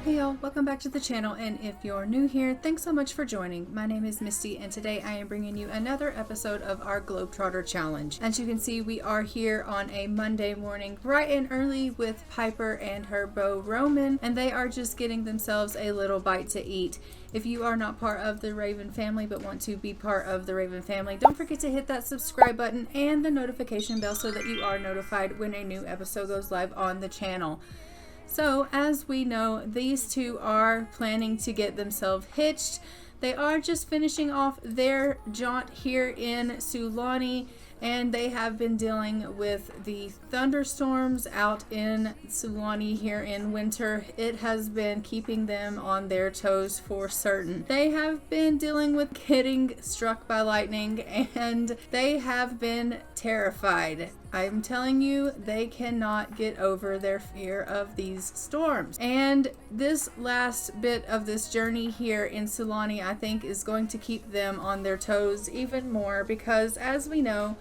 Hey y'all, welcome back to the channel, and if you're new here, thanks so much for joining. My name is Misty, and today I am bringing you another episode of our Globetrotter challenge. As you can see, we are here on a Monday morning, bright and early, with Piper and her beau Roman, and they are just getting themselves a little bite to eat. If you are not part of the Raven family but want to be part of the Raven family, don't forget to hit that subscribe button and the notification bell so that you are notified when a new episode goes live on the channel. So, as we know, these two are planning to get themselves hitched. They are just finishing off their jaunt here in Sulani, and they have been dealing with the thunderstorms out in Sulani here in winter. It has been keeping them on their toes for certain. They have been dealing with getting struck by lightning, and they have been terrified. I'm telling you, they cannot get over their fear of these storms. And this last bit of this journey here in Sulani, I think, is going to keep them on their toes even more, because as we know,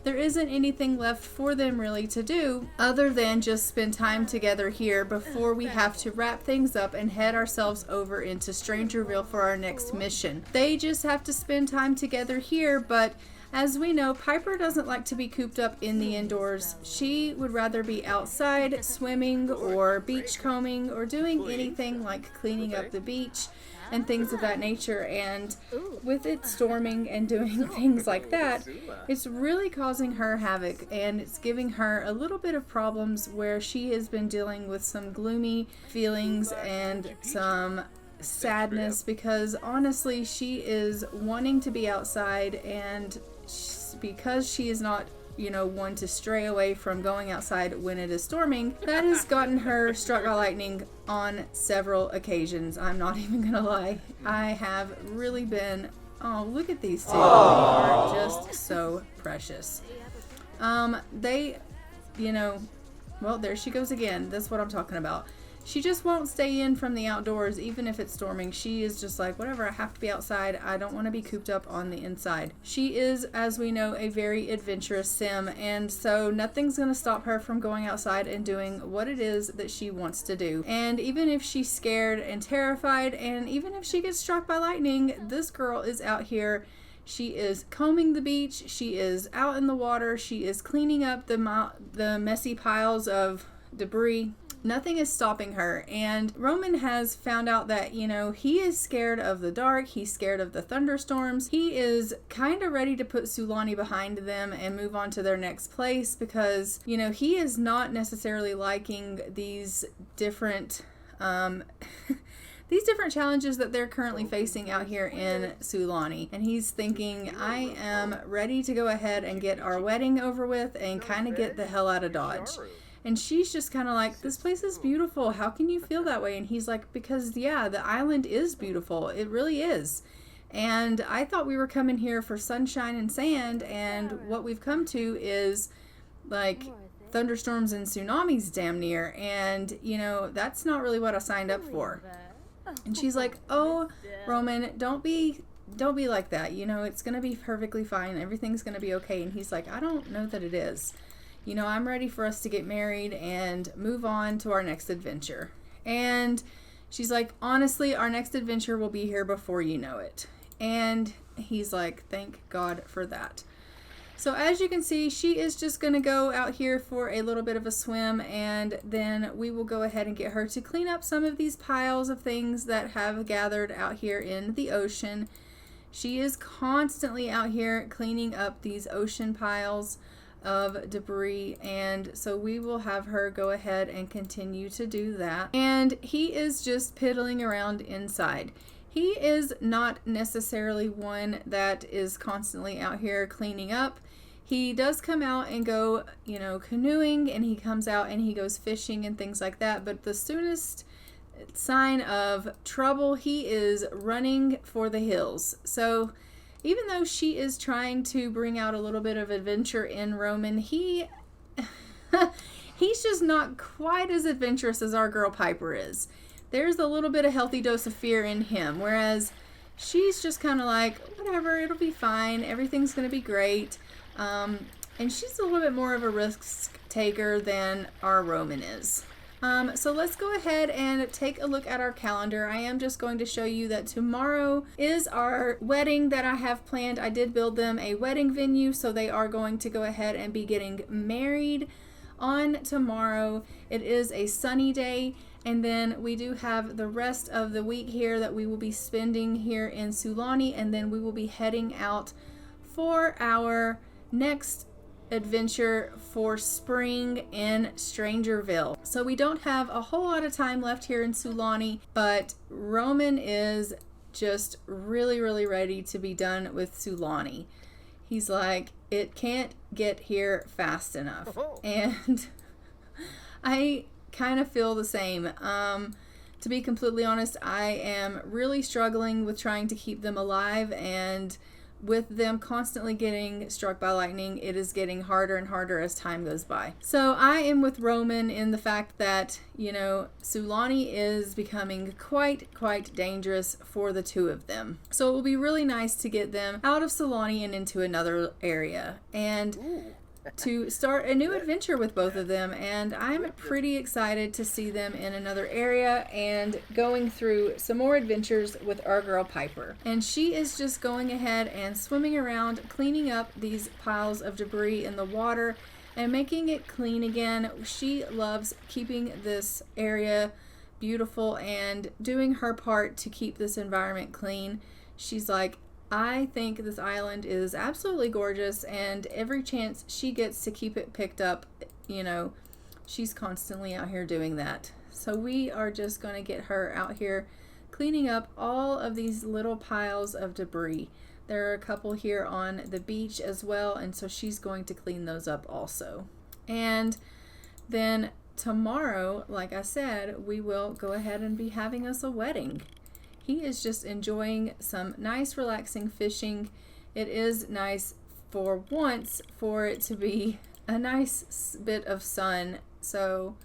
there isn't anything left for them really to do other than just spend time together here before we have to wrap things up and head ourselves over into Strangerville for our next mission. They just have to spend time together here, but as we know, Piper doesn't like to be cooped up in the indoors. She would rather be outside swimming or beach combing or doing anything like cleaning up the beach and things of that nature. And with it storming and doing things like that, it's really causing her havoc, and it's giving her a little bit of problems where she has been dealing with some gloomy feelings and some sadness, because honestly she is wanting to be outside, and because she is not one to stray away from going outside when it is storming, that has gotten her struck by lightning on several occasions. I'm not even gonna lie, I have really been, oh, look at these two. They are just so precious. They, well, there she goes again. That's what I'm talking about. She just won't stay in from the outdoors, even if it's storming. She is just like, whatever, I have to be outside. I don't want to be cooped up on the inside. She is, as we know, a very adventurous sim, and so nothing's going to stop her from going outside and doing what it is that she wants to do. And even if she's scared and terrified, and even if she gets struck by lightning, this girl is out here. She is combing the beach. She is out in the water. She is cleaning up the messy piles of debris. Nothing is stopping her. And Roman has found out that, he is scared of the dark. He's scared of the thunderstorms. He is kind of ready to put Sulani behind them and move on to their next place, because, he is not necessarily liking these different, these different challenges that they're currently facing out here in Sulani. And he's thinking, I am ready to go ahead and get our wedding over with and kind of get the hell out of Dodge. And she's just kind of like, this place is beautiful. How can you feel that way? And he's like, because, yeah, the island is beautiful. It really is. And I thought we were coming here for sunshine and sand, and what we've come to is, like, thunderstorms and tsunamis damn near. And, that's not really what I signed up for. And she's like, oh, Roman, don't be like that. It's going to be perfectly fine. Everything's going to be okay. And he's like, I don't know that it is. I'm ready for us to get married and move on to our next adventure. And she's like, honestly, our next adventure will be here before you know it. And he's like, thank God for that. So as you can see, she is just going to go out here for a little bit of a swim, and then we will go ahead and get her to clean up some of these piles of things that have gathered out here in the ocean. She is constantly out here cleaning up these ocean piles of debris, and so we will have her go ahead and continue to do that. And he is just piddling around inside. He is not necessarily one that is constantly out here cleaning up. He does come out and go, canoeing, and he comes out and he goes fishing and things like that, but the soonest sign of trouble, he is running for the hills. So even though she is trying to bring out a little bit of adventure in Roman, he's just not quite as adventurous as our girl Piper is. There's a little bit of healthy dose of fear in him, whereas she's just kind of like, whatever, it'll be fine, everything's going to be great. And she's a little bit more of a risk taker than our Roman is. So let's go ahead and take a look at our calendar. I am just going to show you that tomorrow is our wedding that I have planned. I did build them a wedding venue, so they are going to go ahead and be getting married on tomorrow. It is a sunny day, and then we do have the rest of the week here that we will be spending here in Sulani, and then we will be heading out for our next adventure for spring in Strangerville. So we don't have a whole lot of time left here in Sulani, but Roman is just really ready to be done with Sulani. He's like, it can't get here fast enough. And I kind of feel the same. To be completely honest, I am really struggling with trying to keep them alive, and with them constantly getting struck by lightning, it is getting harder and harder as time goes by. So I am with Roman in the fact that, you know, Sulani is becoming quite dangerous for the two of them. So it will be really nice to get them out of Sulani and into another area, and to start a new adventure with both of them. And I'm pretty excited to see them in another area and going through some more adventures with our girl Piper. And she is just going ahead and swimming around, cleaning up these piles of debris in the water and making it clean again. She loves keeping this area beautiful and doing her part to keep this environment clean. She's like, I think this island is absolutely gorgeous, and every chance she gets to keep it picked up, you know, she's constantly out here doing that. So we are just going to get her out here cleaning up all of these little piles of debris. There are a couple here on the beach as well, and so she's going to clean those up also. And then tomorrow, like I said, we will go ahead and be having us a wedding. He is just enjoying some nice relaxing fishing. It is nice for once for it to be a nice bit of sun. So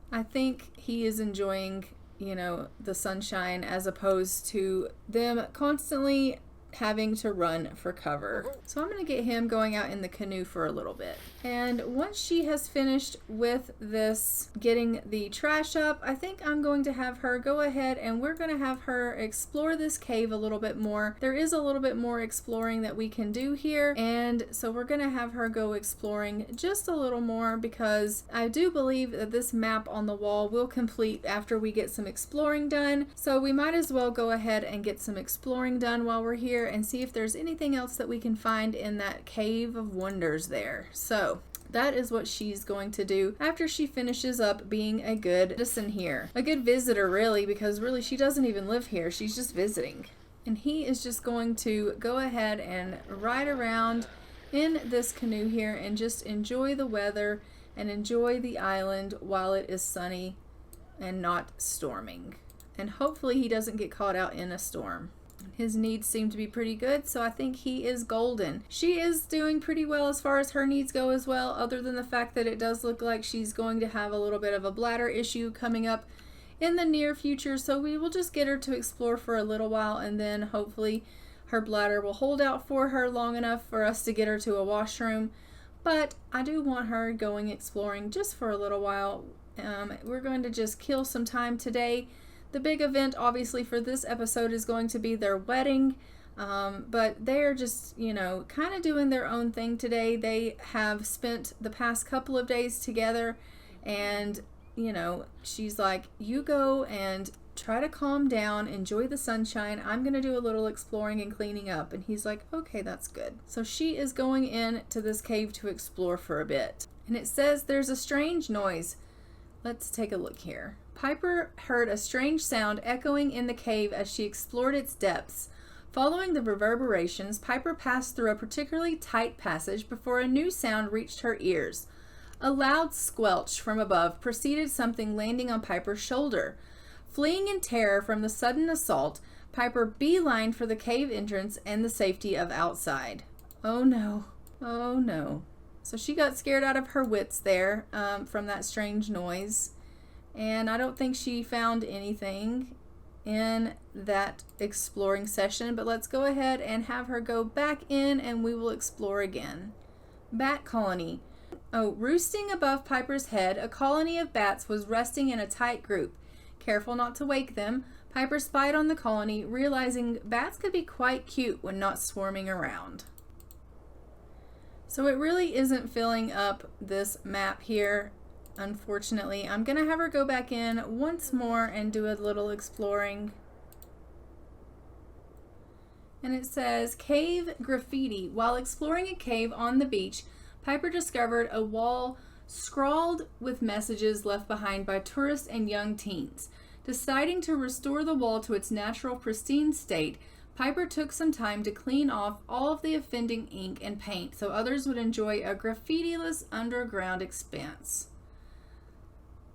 I think he is enjoying, you know, the sunshine as opposed to them constantly having to run for cover. So I'm going to get him going out in the canoe for a little bit. And once she has finished with this, getting the trash up, I think I'm going to have her go ahead and we're going to have her explore this cave a little bit more. There is a little bit more exploring that we can do here, and so we're going to have her go exploring just a little more, because I do believe that this map on the wall will complete after we get some exploring done. So we might as well go ahead and get some exploring done while we're here and see if there's anything else that we can find in that cave of wonders there. So that is what she's going to do after she finishes up being a good citizen here. A good visitor, really, because really she doesn't even live here. She's just visiting. And he is just going to go ahead and ride around in this canoe here and just enjoy the weather and enjoy the island while it is sunny and not storming. And hopefully he doesn't get caught out in a storm. His needs seem to be pretty good, so I think he is golden. She is doing pretty well as far as her needs go as well, other than the fact that it does look like she's going to have a little bit of a bladder issue coming up in the near future. So we will just get her to explore for a little while, and then hopefully her bladder will hold out for her long enough for us to get her to a washroom. But I do want her going exploring just for a little while. We're going to just kill some time today. The big event, obviously, for this episode is going to be their wedding, but they're just, you know, kind of doing their own thing today. They have spent the past couple of days together, and, you know, she's like, you go and try to calm down, enjoy the sunshine. I'm going to do a little exploring and cleaning up. And he's like, okay, that's good. So she is going in to this cave to explore for a bit. And it says there's a strange noise. Let's take a look here. Piper heard a strange sound echoing in the cave as she explored its depths. Following the reverberations, Piper passed through a particularly tight passage before a new sound reached her ears. A loud squelch from above preceded something landing on Piper's shoulder. Fleeing in terror from the sudden assault, Piper beelined for the cave entrance and the safety of outside. Oh no. Oh no. So she got scared out of her wits there from that strange noise. And I don't think she found anything in that exploring session, but let's go ahead and have her go back in and we will explore again. Bat colony. Oh, roosting above Piper's head, a colony of bats was resting in a tight group. Careful not to wake them, Piper spied on the colony, realizing bats could be quite cute when not swarming around. So it really isn't filling up this map here, unfortunately. I'm going to have her go back in once more and do a little exploring. And it says, cave graffiti. While exploring a cave on the beach, Piper discovered a wall scrawled with messages left behind by tourists and young teens. Deciding to restore the wall to its natural pristine state, Piper took some time to clean off all of the offending ink and paint so others would enjoy a graffiti-less underground expanse.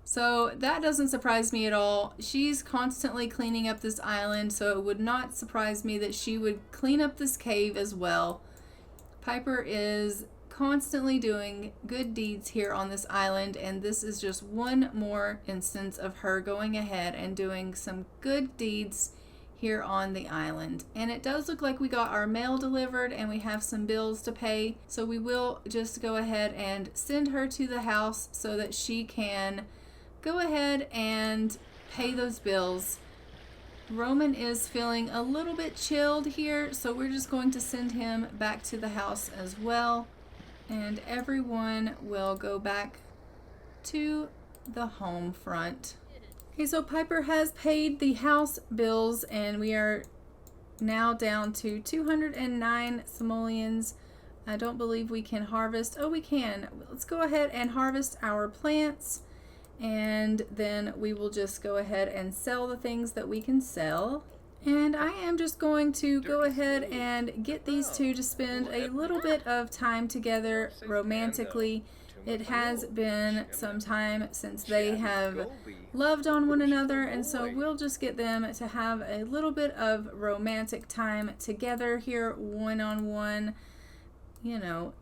So that doesn't surprise me at all. She's constantly cleaning up this island, so it would not surprise me that she would clean up this cave as well. Piper is constantly doing good deeds here on this island, and this is just one more instance of her going ahead and doing some good deeds here on the island. And it does look like we got our mail delivered and we have some bills to pay, so we will just go ahead and send her to the house so that she can go ahead and pay those bills. Roman is feeling a little bit chilled here, so we're just going to send him back to the house as well. And everyone will go back to the home front. Okay, so Piper has paid the house bills and we are now down to 209 simoleons. I don't believe we can harvest. Oh, we can. Let's go ahead and harvest our plants, and then we will just go ahead and sell the things that we can sell. And I am just going to go ahead and get these two to spend a little bit of time together romantically. It has been some time since they have loved on one another, and so we'll just get them to have a little bit of romantic time together here, one-on-one. You know,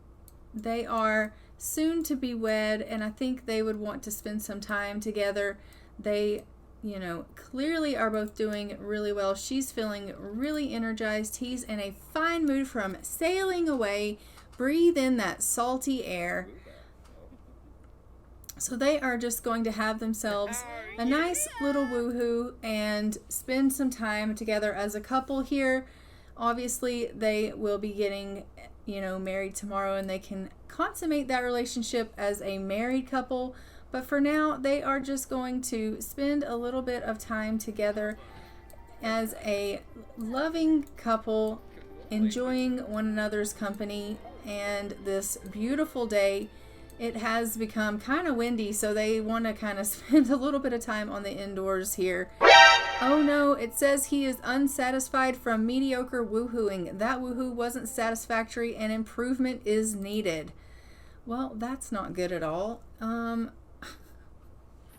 they are soon to be wed, and I think they would want to spend some time together. They, you know, clearly are both doing really well. She's feeling really energized. He's in a fine mood from sailing away. Breathe in that salty air. So they are just going to have themselves a nice little woohoo and spend some time together as a couple here. Obviously, they will be getting, you know, married tomorrow, and they can consummate that relationship as a married couple. But for now, they are just going to spend a little bit of time together as a loving couple, enjoying one another's company. And this beautiful day, it has become kind of windy, so they want to kind of spend a little bit of time on the indoors here. Oh no, it says he is unsatisfied from mediocre woohooing. That woohoo wasn't satisfactory and improvement is needed. Well, that's not good at all.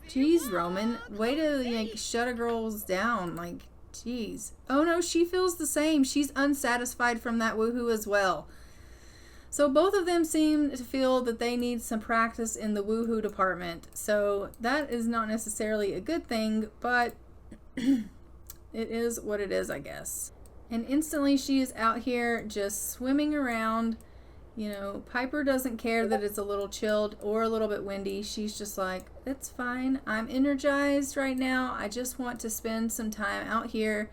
Geez, Roman, way to like shut a girl's down. Like, geez. Oh no, she feels the same. She's unsatisfied from that woohoo as well. So both of them seem to feel that they need some practice in the woohoo department. So that is not necessarily a good thing, but it is what it is, I guess. And instantly she is out here just swimming around. You know, Piper doesn't care that it's a little chilled or a little bit windy. She's just like, it's fine. I'm energized right now. I just want to spend some time out here,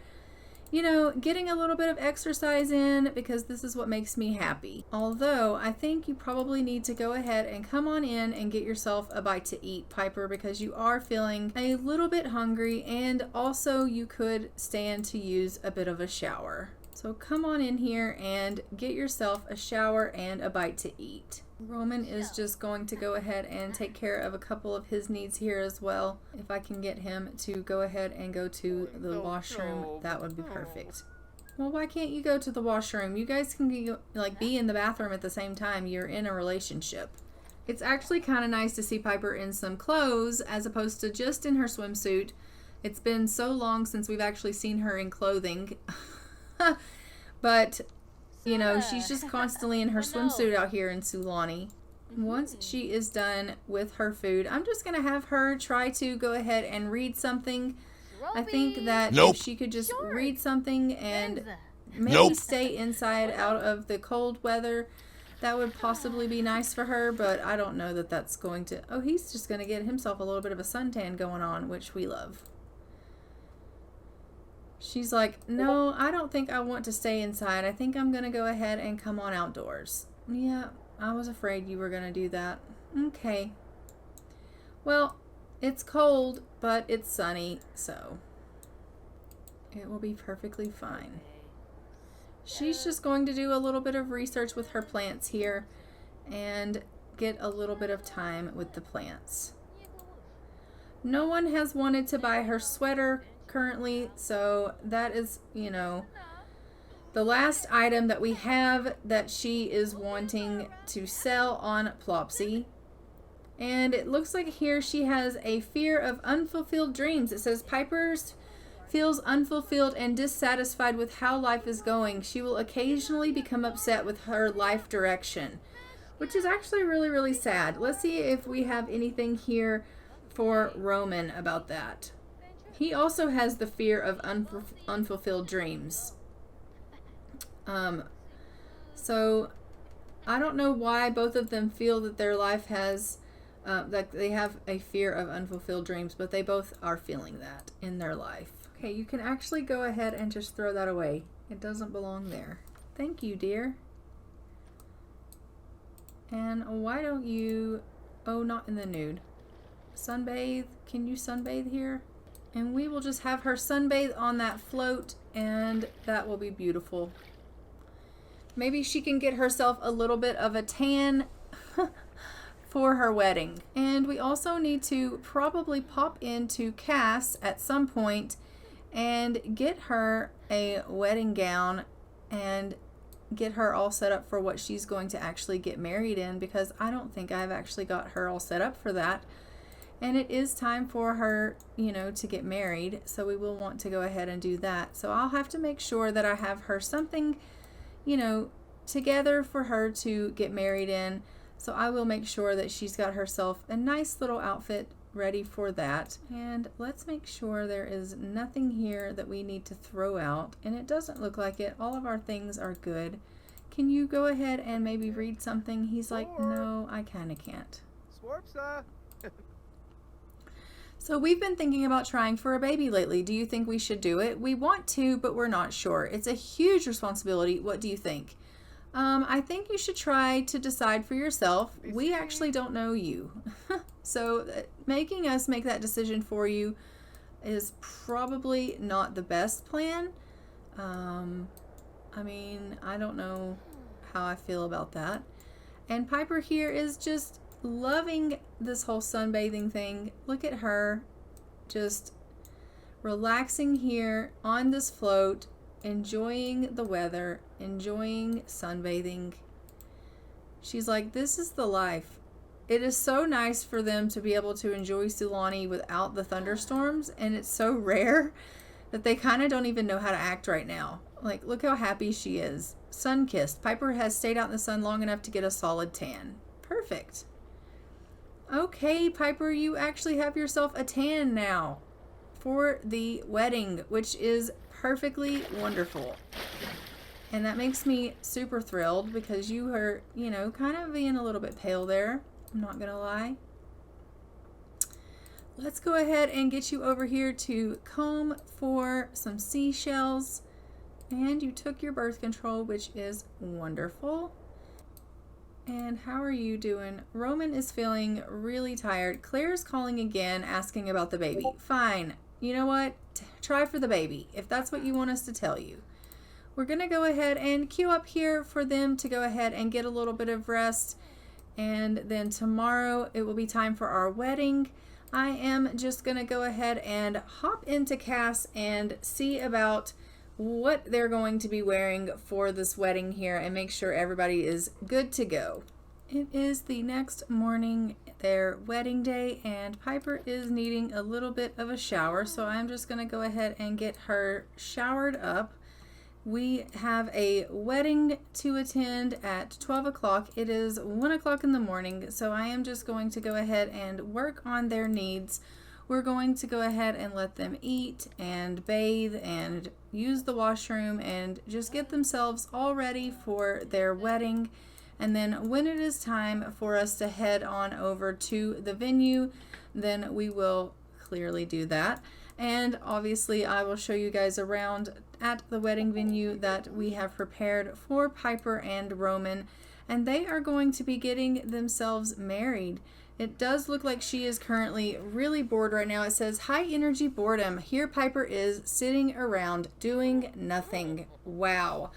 you know, getting a little bit of exercise in, because this is what makes me happy. Although I think you probably need to go ahead and come on in and get yourself a bite to eat, Piper, because you are feeling a little bit hungry, and also you could stand to use a bit of a shower. So come on in here and get yourself a shower and a bite to eat. Roman is just going to go ahead and take care of a couple of his needs here as well. If I can get him to go ahead and go to the washroom, that would be perfect. Well, why can't you go to the washroom? You guys can be in the bathroom at the same time. You're in a relationship. It's actually kind of nice to see Piper in some clothes as opposed to just in her swimsuit. It's been so long since we've actually seen her in clothing. But, you know, she's just constantly in her swimsuit out here in Sulani. Once she is done with her food, I'm just going to have her try to go ahead and read something. I think that if she could just read something and maybe stay inside out of the cold weather, That would possibly be nice for her, but I don't know that that's going to... Oh, he's just going to get himself a little bit of a suntan going on, which we love. She's like, no, I don't think I want to stay inside. I think I'm going to go ahead and come on outdoors. Yeah, I was afraid you were going to do that. Okay. Well, it's cold, but it's sunny, so it will be perfectly fine. She's just going to do a little bit of research with her plants here and get a little bit of time with the plants. No one has wanted to buy her sweater currently, so that is, you know, the last item that we have that she is wanting to sell on Plopsy. And it looks like here she has a fear of unfulfilled dreams. It says Piper's feels unfulfilled and dissatisfied with how life is going. She will occasionally become upset with her life direction, which is actually really, really sad. Let's see if we have anything here for Roman about that. He also has the fear of unfulfilled dreams. So I don't know why both of them feel that their life has, that they have a fear of unfulfilled dreams, but they both are feeling that in their life. Okay, you can actually go ahead and just throw that away. It doesn't belong there. Thank you, dear. And why don't you... Oh, not in the nude. Sunbathe. Can you sunbathe here? And we will just have her sunbathe on that float, and that will be beautiful. Maybe she can get herself a little bit of a tan for her wedding. And we also need to probably pop into Cass at some point and get her a wedding gown and get her all set up for what she's going to actually get married in, because I don't think I've actually got her all set up for that. And it is time for her, you know, to get married, so we will want to go ahead and do that. So I'll have to make sure that I have her something, you know, together for her to get married in. So I will make sure that she's got herself a nice little outfit ready for that. And let's make sure there is nothing here that we need to throw out, and it doesn't look like it. All of our things are good. Can you go ahead and maybe read something? He's like, no, I kind of can't. So we've been thinking about trying for a baby lately. Do you think we should do it? We want to, but we're not sure. It's a huge responsibility. What do you think? I think you should try to decide for yourself. We actually don't know you. So making us make that decision for you is probably not the best plan. I mean, I don't know how I feel about that. And Piper here is just loving this whole sunbathing thing. Look at her just relaxing here on this float, enjoying the weather, enjoying sunbathing. She's like, this is the life. It is so nice for them to be able to enjoy Sulani without the thunderstorms, and it's so rare that they kind of don't even know how to act right now. Like, look how happy she is. Sun-kissed. Piper has stayed out in the sun long enough to get a solid tan. Perfect. Okay, Piper, you actually have yourself a tan now for the wedding, which is perfectly wonderful. And that makes me super thrilled because you are, you know, kind of being a little bit pale there. I'm not gonna lie. Let's go ahead and get you over here to comb for some seashells. And you took your birth control, which is wonderful. And how are you doing? Roman is feeling really tired. Claire's calling again, asking about the baby. Fine. You know what? Try for the baby, if that's what you want us to tell you. We're going to go ahead and queue up here for them to go ahead and get a little bit of rest. And then tomorrow it will be time for our wedding. I am just going to go ahead and hop into Cass and see about what they're going to be wearing for this wedding here and make sure everybody is good to go. It is the next morning, their wedding day, and Piper is needing a little bit of a shower, so I'm just going to go ahead and get her showered up. We have a wedding to attend at 12 o'clock. It is 1 o'clock in the morning, so I am just going to go ahead and work on their needs. We're going to go ahead and let them eat and bathe and use the washroom and just get themselves all ready for their wedding. And then when it is time for us to head on over to the venue, then we will clearly do that. And obviously I will show you guys around at the wedding venue that we have prepared for Piper and Roman, and they are going to be getting themselves married. It does look like she is currently really bored right now. It says high energy boredom. Here Piper is sitting around doing nothing. Wow.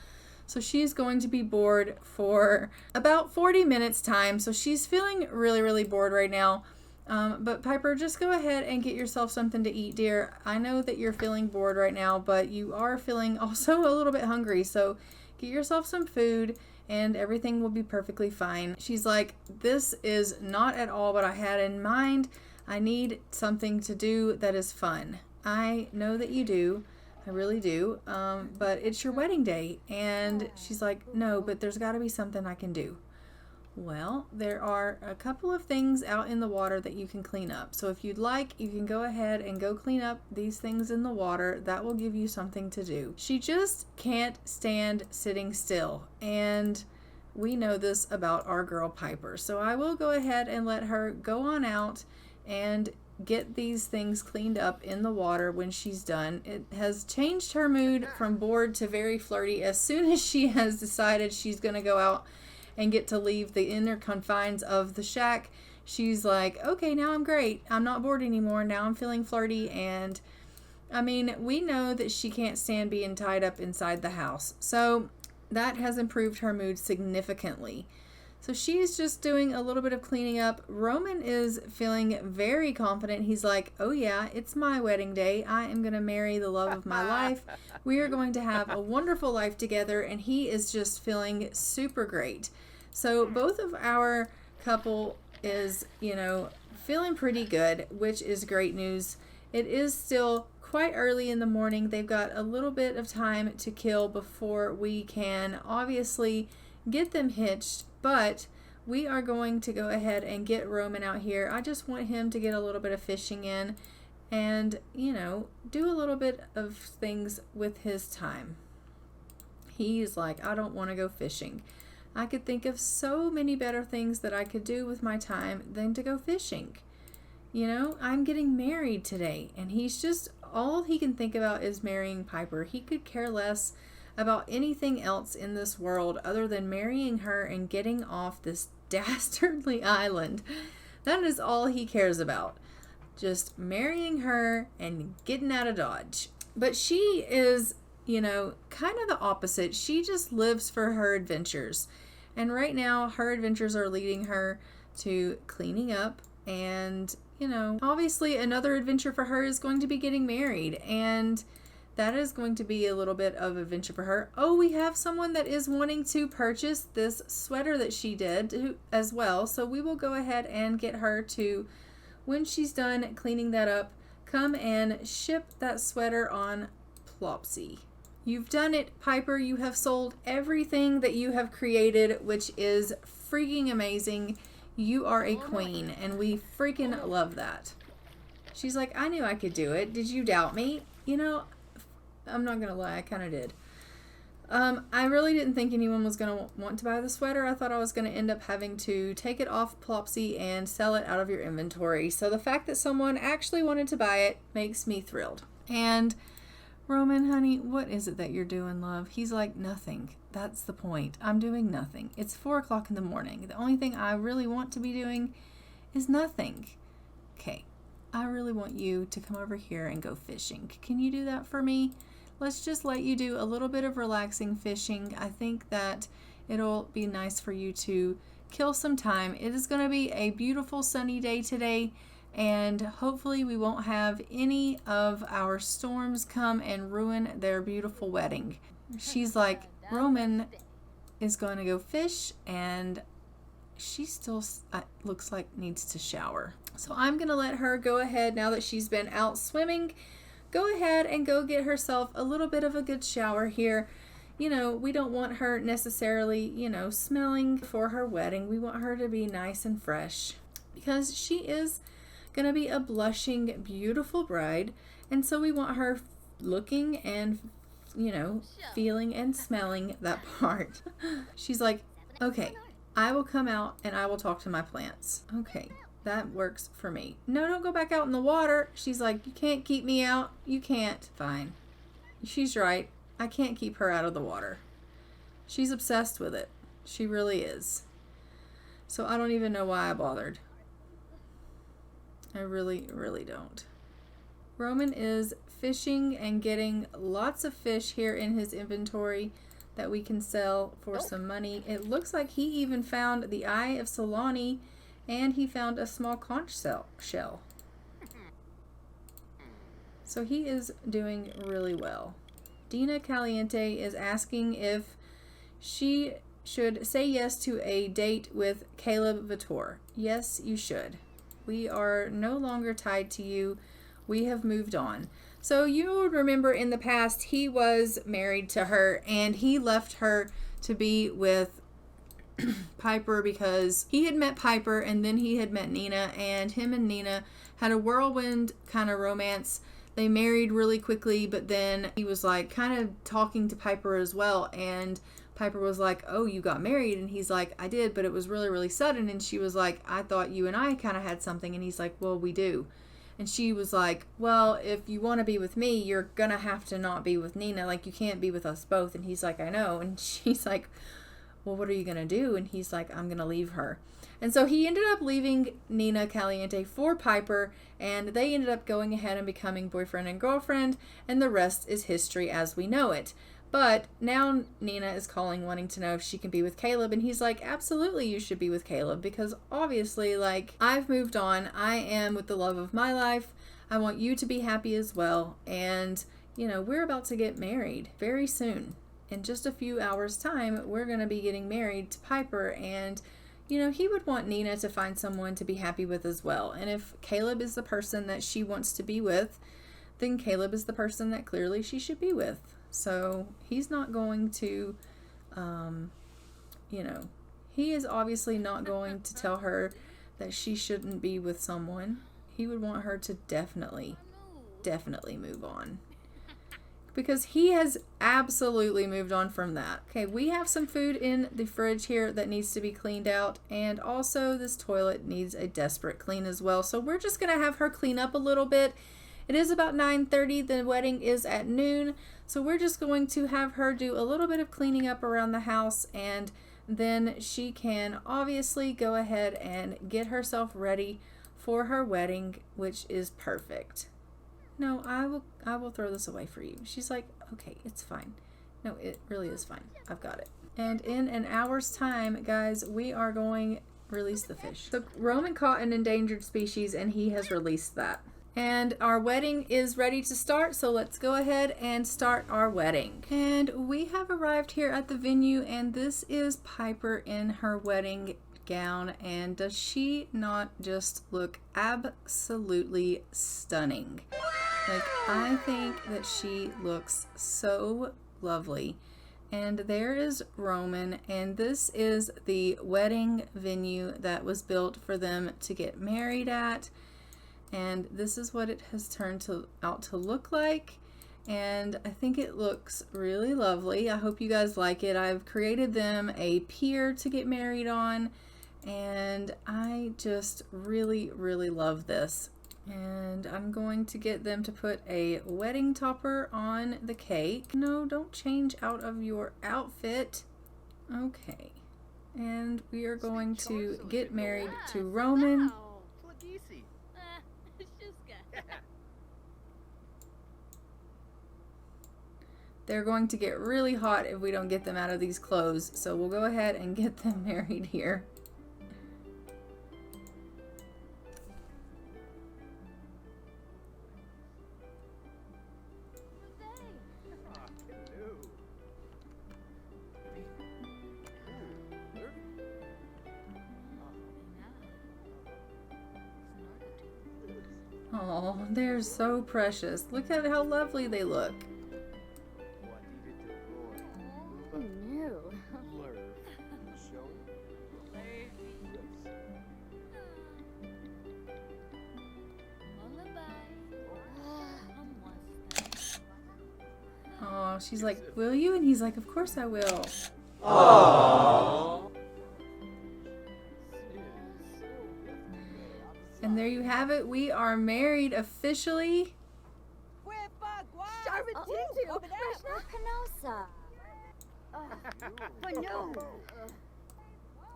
So she's going to be bored for about 40 minutes time. So she's feeling really, really bored right now. But Piper, just go ahead and get yourself something to eat, dear. I know that you're feeling bored right now, but you are feeling also a little bit hungry. So get yourself some food and everything will be perfectly fine. She's like, this is not at all what I had in mind. I need something to do that is fun. I know that you do. I really do. But it's your wedding day. And she's like, no, but there's got to be something I can do. Well, there are a couple of things out in the water that you can clean up. So if you'd like, you can go ahead and go clean up these things in the water. That will give you something to do. She just can't stand sitting still. And we know this about our girl Piper. So I will go ahead and let her go on out and get these things cleaned up in the water when she's done. It has changed her mood from bored to very flirty as soon as she has decided she's going to go out and get to leave the inner confines of the shack. She's like, okay, now I'm great. I'm not bored anymore. Now I'm feeling flirty. And I mean, we know that she can't stand being tied up inside the house. So that has improved her mood significantly. So she's just doing a little bit of cleaning up. Roman is feeling very confident. He's like, oh yeah, it's my wedding day. I am going to marry the love of my life. We are going to have a wonderful life together. And he is just feeling super great. So both of our couple is, feeling pretty good, which is great news. It is still quite early in the morning. They've got a little bit of time to kill before we can obviously get them hitched, but we are going to go ahead and get Roman out here. I just want him to get a little bit of fishing in and, do a little bit of things with his time. He's like, I don't want to go fishing. I could think of so many better things that I could do with my time than to go fishing. I'm getting married today, and he's just, all he can think about is marrying Piper. He could care less about anything else in this world other than marrying her and getting off this dastardly island. That is all he cares about. Just marrying her and getting out of Dodge. But she is, kind of the opposite. She just lives for her adventures. And right now, her adventures are leading her to cleaning up. And, obviously another adventure for her is going to be getting married. And that is going to be a little bit of adventure for her. Oh, we have someone that is wanting to purchase this sweater that she did as well. So we will go ahead and get her to, when she's done cleaning that up, come and ship that sweater on Plopsy. You've done it, Piper. You have sold everything that you have created, which is freaking amazing. You are a queen, and we freaking love that. She's like, I knew I could do it. Did you doubt me? I'm not going to lie, I kind of did. I really didn't think anyone was going to want to buy the sweater. I thought I was going to end up having to take it off Plopsy and sell it out of your inventory. So the fact that someone actually wanted to buy it makes me thrilled. And Roman, honey, what is it that you're doing, love? He's like, nothing. That's the point. I'm doing nothing. It's 4 o'clock in the morning. The only thing I really want to be doing is nothing. Okay, I really want you to come over here and go fishing. Can you do that for me? Let's just let you do a little bit of relaxing fishing. I think that it'll be nice for you to kill some time. It is going to be a beautiful sunny day today, and hopefully we won't have any of our storms come and ruin their beautiful wedding. She's like, Roman is going to go fish, and she still looks like needs to shower. So I'm going to let her go ahead, now that she's been out swimming, go ahead and go get herself a little bit of a good shower here. We don't want her necessarily, smelling for her wedding. We want her to be nice and fresh because she is going to be a blushing, beautiful bride. And so we want her looking and, feeling and smelling that part. She's like, okay, I will come out and I will talk to my plants. Okay, that works for me. No, don't go back out in the water. She's like, you can't keep me out. You can't. Fine. She's right. I can't keep her out of the water. She's obsessed with it. She really is. So I don't even know why I bothered. I really, really don't. Roman is fishing and getting lots of fish here in his inventory that we can sell for some money. It looks like he even found the eye of Sulani, and he found a small conch shell. So he is doing really well. Dina Caliente is asking if she should say yes to a date with Caleb Vittor. Yes, you should. We are no longer tied to you. We have moved on. So you would remember in the past he was married to her and he left her to be with Piper because he had met Piper and then he had met Nina, and him and Nina had a whirlwind kind of romance. They married really quickly, but then he was like kind of talking to Piper as well, and Piper was like, oh, you got married? And he's like, I did, but it was really, really sudden. And she was like, I thought you and I kind of had something. And he's like, well, we do. And she was like, well, if you want to be with me, you're going to have to not be with Nina. Like, you can't be with us both. And he's like, I know. And she's like, well, what are you going to do? And he's like, I'm going to leave her. And so he ended up leaving Nina Caliente for Piper, and they ended up going ahead and becoming boyfriend and girlfriend, and the rest is history as we know it. But now Nina is calling, wanting to know if she can be with Caleb, and he's like, absolutely you should be with Caleb, because obviously, like, I've moved on. I am with the love of my life. I want you to be happy as well, and, you know, we're about to get married very soon. In just a few hours' time, we're going to be getting married to Piper, and, you know, he would want Nina to find someone to be happy with as well. And if Caleb is the person that she wants to be with, then Caleb is the person that clearly she should be with. So he's not going to, you know, he is obviously not going to tell her that she shouldn't be with someone. He would want her to definitely move on. Because he has absolutely moved on from that. Okay, we have some food in the fridge here that needs to be cleaned out. And also this toilet needs a desperate clean as well. So we're just going to have her clean up a little bit. It is about 9:30. The wedding is at noon. So we're just going to have her do a little bit of cleaning up around the house, and then she can obviously go ahead and get herself ready for her wedding, which is perfect. No, I will throw this away for you. She's like, okay, it's fine. No, it really is fine. I've got it. And in an hour's time, guys, we are going to release the fish. So Roman caught an endangered species, and he has released that. And our wedding is ready to start, so let's go ahead and start our wedding. And we have arrived here at the venue, and this is Piper in her wedding gown. And does she not just look absolutely stunning? Like, I think that she looks so lovely. And there is Roman, and this is the wedding venue that was built for them to get married at. And this is what it has turned out to look like, and I think it looks really lovely. I hope you guys like it. I've created them a pier to get married on, and I just really, really love this. And I'm going to get them to put a wedding topper on the cake. No, don't change out of your outfit. Okay, and we are going to get married to Roman. They're going to get really hot if we don't get them out of these clothes, so we'll go ahead and get them married here. Oh, they're so precious. Look at how lovely they look. Oh, she's like, will you? And he's like, of course I will. Aww. And there you have it. We are married officially.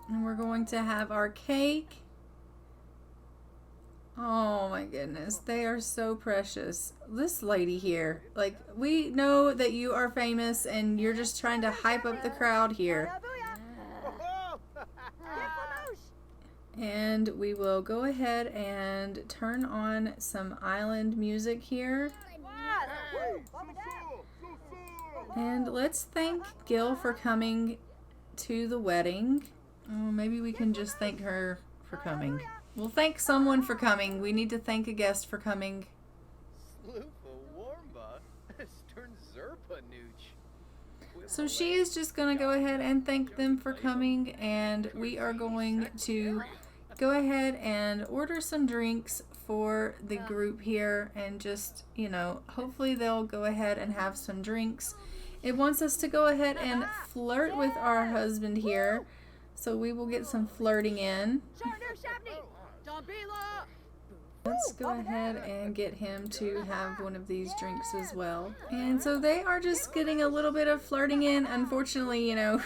And we're going to have our cake. Oh my goodness, they are so precious. This lady here, like, we know that you are famous and you're just trying to hype up the crowd here. And we will go ahead and turn on some island music here. And let's thank Gil for coming to the wedding. Oh, maybe we can just thank her for coming. We'll thank someone for coming. We need to thank a guest for coming. So she is just going to go ahead and thank them for coming, and we are going to go ahead and order some drinks for the group here, and just, you know, hopefully they'll go ahead and have some drinks. It wants us to go ahead and flirt with our husband here, so we will get some flirting in. Let's go ahead and get him to have one of these drinks as well. And so they are just getting a little bit of flirting in. Unfortunately, you know,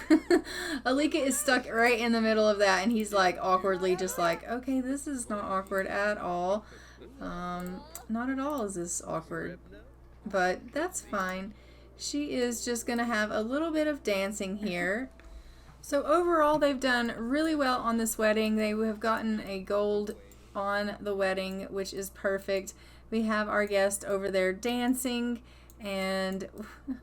Alika is stuck right in the middle of that, and he's like awkwardly just like, okay, this is not awkward at all. Not at all is this awkward, but that's fine. She is just gonna have a little bit of dancing here. So overall, they've done really well on this wedding. They have gotten a gold on the wedding, which is perfect. We have our guest over there dancing, and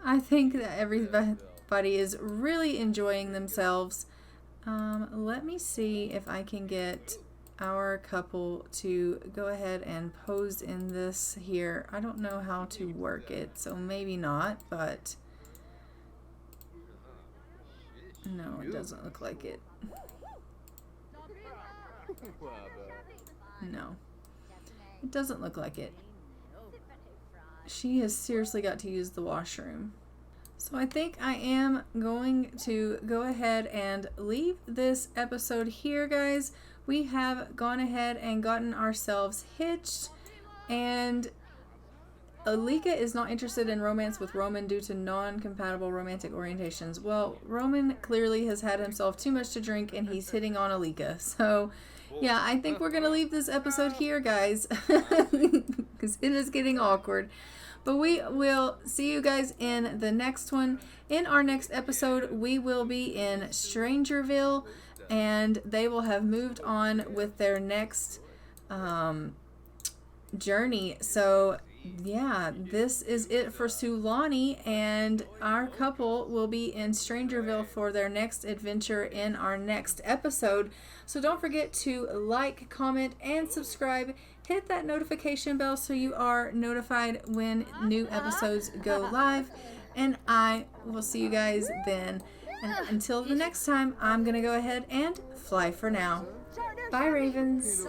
I think that everybody is really enjoying themselves. Let me see if I can get our couple to go ahead and pose in this here. I don't know how to work it, so maybe not, but no, it doesn't look like it. No, it doesn't look like it. She has seriously got to use the washroom. So I think I am going to go ahead and leave this episode here, guys. We have gone ahead and gotten ourselves hitched, and Alika is not interested in romance with Roman due to non-compatible romantic orientations. Well, Roman clearly has had himself too much to drink, and he's hitting on Alika. So yeah, I think we're going to leave this episode here, guys, because it is getting awkward. But we will see you guys in the next one. In our next episode, we will be in Strangerville, and they will have moved on with their next journey. So yeah, this is it for Sulani, and our couple will be in Strangerville for their next adventure in our next episode. So don't forget to like, comment, and subscribe. Hit that notification bell so you are notified when new episodes go live, and I will see you guys then. And until the next time, I'm going to go ahead and fly for now. Bye, Ravens.